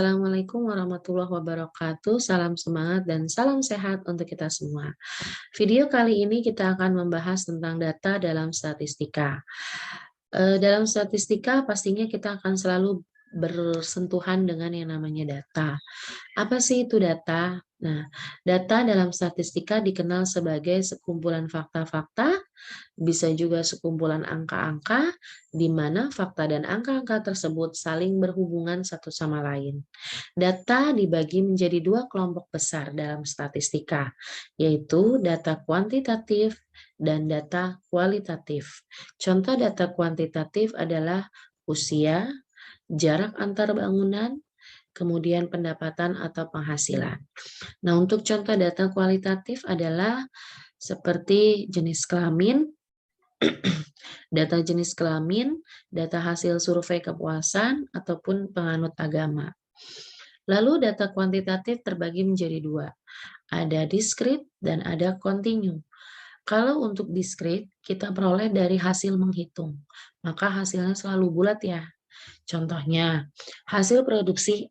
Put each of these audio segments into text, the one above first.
Assalamualaikum warahmatullahi wabarakatuh. Salam semangat dan salam sehat untuk kita semua. Video kali ini kita akan membahas tentang data dalam statistika. Dalam statistika pastinya kita akan selalu bersentuhan dengan yang namanya data. Apa sih itu data? Nah, data dalam statistika dikenal sebagai sekumpulan fakta-fakta, bisa juga sekumpulan angka-angka, di mana fakta dan angka-angka tersebut saling berhubungan satu sama lain. Data dibagi menjadi dua kelompok besar dalam statistika, yaitu data kuantitatif dan data kualitatif. Contoh data kuantitatif adalah usia, jarak antar bangunan, kemudian pendapatan atau penghasilan. Nah, untuk contoh data kualitatif adalah seperti jenis kelamin, data jenis kelamin, data hasil survei kepuasan, ataupun penganut agama. Lalu data kuantitatif terbagi menjadi dua, ada diskrit dan ada kontinu. Kalau untuk diskrit, kita peroleh dari hasil menghitung, maka hasilnya selalu bulat ya. Contohnya, hasil produksi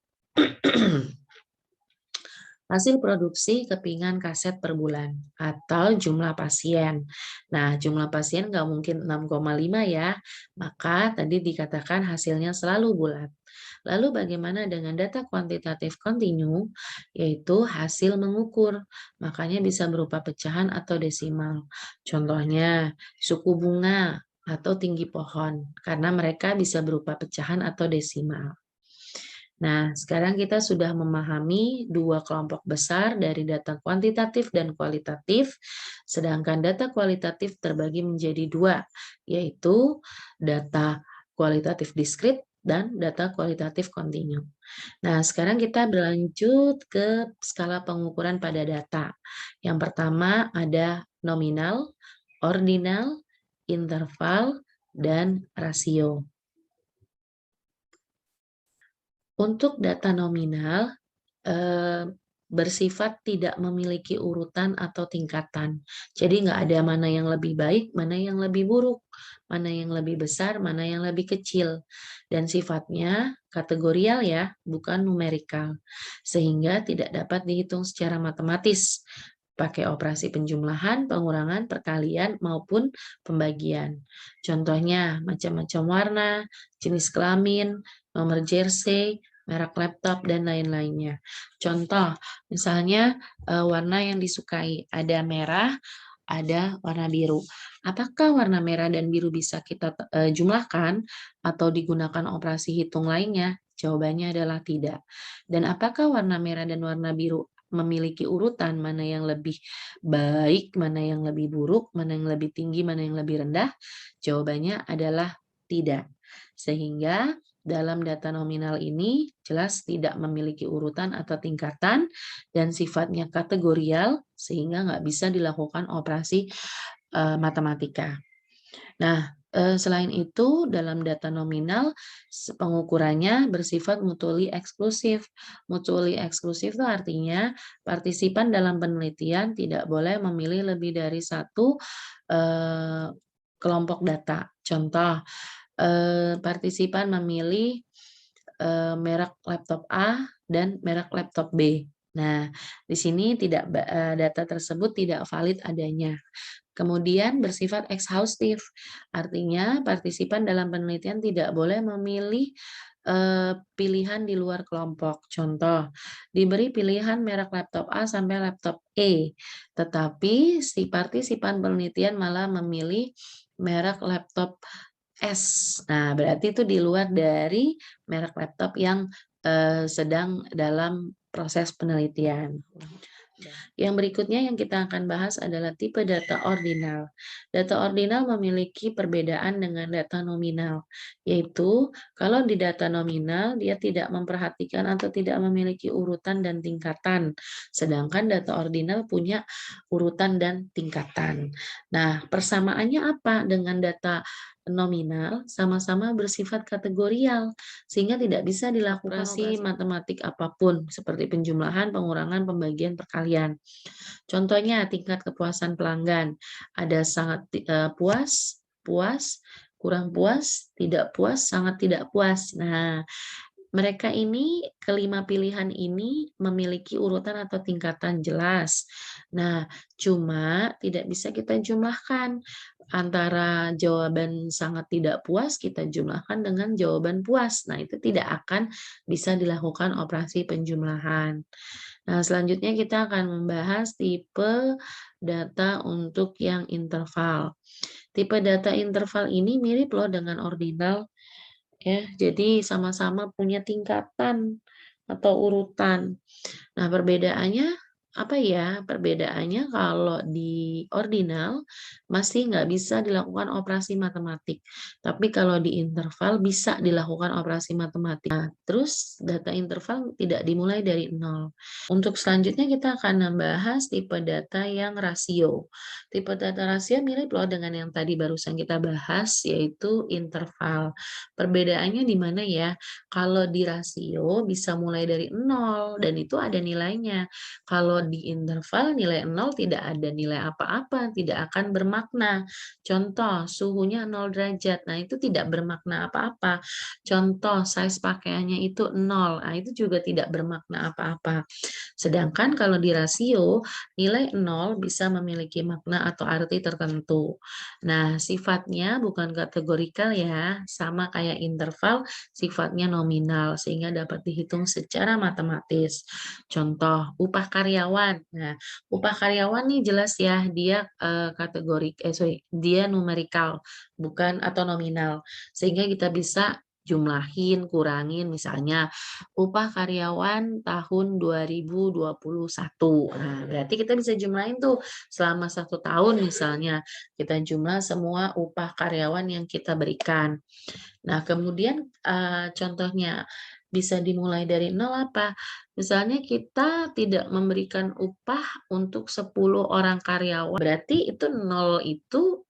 hasil produksi kepingan kaset per bulan atau jumlah pasien. Nah, jumlah pasien nggak mungkin 6,5 ya, maka tadi dikatakan hasilnya selalu bulat. Lalu bagaimana dengan data kuantitatif kontinu, yaitu hasil mengukur, makanya bisa berupa pecahan atau desimal. Contohnya, suku bunga atau tinggi pohon, karena mereka bisa berupa pecahan atau desimal. Nah, sekarang kita sudah memahami dua kelompok besar dari data kuantitatif dan kualitatif, sedangkan data kualitatif terbagi menjadi dua, yaitu data kualitatif diskrit dan data kualitatif kontinu. Nah, sekarang kita berlanjut ke skala pengukuran pada data. Yang pertama ada nominal, ordinal, interval, dan rasio. Untuk data nominal, bersifat tidak memiliki urutan atau tingkatan. Jadi nggak ada mana yang lebih baik, mana yang lebih buruk, mana yang lebih besar, mana yang lebih kecil. Dan sifatnya kategorial ya, bukan numerikal. Sehingga tidak dapat dihitung secara matematis, pakai operasi penjumlahan, pengurangan, perkalian, maupun pembagian. Contohnya macam-macam warna, jenis kelamin, nomor jersey, merek laptop, dan lain-lainnya. Contoh, misalnya warna yang disukai, ada merah, ada warna biru. Apakah warna merah dan biru bisa kita jumlahkan atau digunakan operasi hitung lainnya? Jawabannya adalah tidak. Dan apakah warna merah dan warna biru memiliki urutan mana yang lebih baik, mana yang lebih buruk, mana yang lebih tinggi, mana yang lebih rendah? Jawabannya adalah tidak. Sehingga dalam data nominal ini jelas tidak memiliki urutan atau tingkatan dan sifatnya kategorial sehingga nggak bisa dilakukan operasi matematika. Nah, selain itu dalam data nominal pengukurannya bersifat mutually eksklusif. Mutually eksklusif itu artinya partisipan dalam penelitian tidak boleh memilih lebih dari satu kelompok data. Contoh, partisipan memilih merek laptop A dan merek laptop B. Nah, di sini data tersebut tidak valid adanya. Kemudian bersifat ekshaustif, artinya partisipan dalam penelitian tidak boleh memilih pilihan di luar kelompok. Contoh, diberi pilihan merek laptop A sampai laptop E, tetapi si partisipan penelitian malah memilih merek laptop S. Nah, berarti itu di luar dari merek laptop yang sedang dalam proses penelitian. Yang berikutnya yang kita akan bahas adalah tipe data ordinal. Data ordinal memiliki perbedaan dengan data nominal, yaitu kalau di data nominal dia tidak memperhatikan atau tidak memiliki urutan dan tingkatan, sedangkan data ordinal punya urutan dan tingkatan. Nah, persamaannya apa dengan data nominal? Sama-sama bersifat kategorial, sehingga tidak bisa dilakukan operasi matematik apapun, seperti penjumlahan, pengurangan, pembagian, perkalian. Contohnya tingkat kepuasan pelanggan, ada sangat puas, puas, kurang puas, tidak puas, sangat tidak puas. Nah, Mereka ini, kelima pilihan ini memiliki urutan atau tingkatan jelas. Nah, cuma tidak bisa kita jumlahkan. Antara jawaban sangat tidak puas, kita jumlahkan dengan jawaban puas. Nah, itu tidak akan bisa dilakukan operasi penjumlahan. Nah, selanjutnya kita akan membahas tipe data untuk yang interval. Tipe data interval ini mirip loh dengan ordinal, ya. Jadi sama-sama punya tingkatan atau urutan. Nah, perbedaannya apa ya? Perbedaannya kalau di ordinal masih nggak bisa dilakukan operasi matematik, tapi kalau di interval bisa dilakukan operasi matematik. Nah, terus data interval tidak dimulai dari nol. Untuk selanjutnya kita akan membahas tipe data yang rasio. Tipe data rasio mirip loh dengan yang tadi barusan kita bahas, yaitu interval. Perbedaannya di mana ya? Kalau di rasio bisa mulai dari nol dan itu ada nilainya. Kalau di interval nilai nol tidak ada nilai apa-apa, tidak akan bermakna. Contoh, suhunya 0 derajat. Nah, itu tidak bermakna apa-apa. Contoh, size pakaiannya itu 0. Nah, itu juga tidak bermakna apa-apa. Sedangkan kalau di rasio, nilai 0 bisa memiliki makna atau arti tertentu. Nah, sifatnya bukan kategorikal ya, sama kayak interval, sifatnya nominal, sehingga dapat dihitung secara matematis. Contoh, upah karyawan. Nah, upah karyawan nih jelas ya, dia dia numerikal, bukan atau nominal. Sehingga kita bisa jumlahin, kurangin, misalnya upah karyawan tahun 2021. Nah, berarti kita bisa jumlahin tuh selama 1 tahun misalnya, kita jumlah semua upah karyawan yang kita berikan. Nah, kemudian, contohnya bisa dimulai dari nol apa? Misalnya kita tidak memberikan upah untuk 10 orang karyawan, berarti itu nol itu,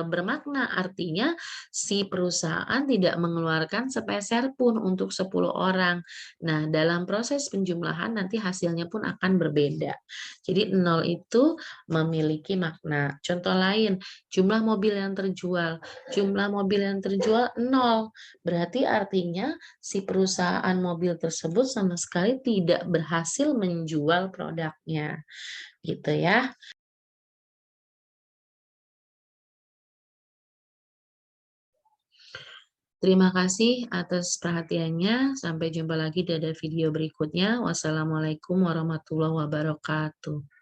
bermakna, artinya si perusahaan tidak mengeluarkan sepeser pun untuk 10 orang. Nah, dalam proses penjumlahan nanti hasilnya pun akan berbeda. Jadi nol itu memiliki makna. Contoh lain, jumlah mobil yang terjual. Jumlah mobil yang terjual nol. Berarti artinya si perusahaan mobil tersebut sama sekali tidak berhasil menjual produknya, gitu ya. Terima kasih atas perhatiannya. Sampai jumpa lagi pada video berikutnya. Wassalamualaikum warahmatullahi wabarakatuh.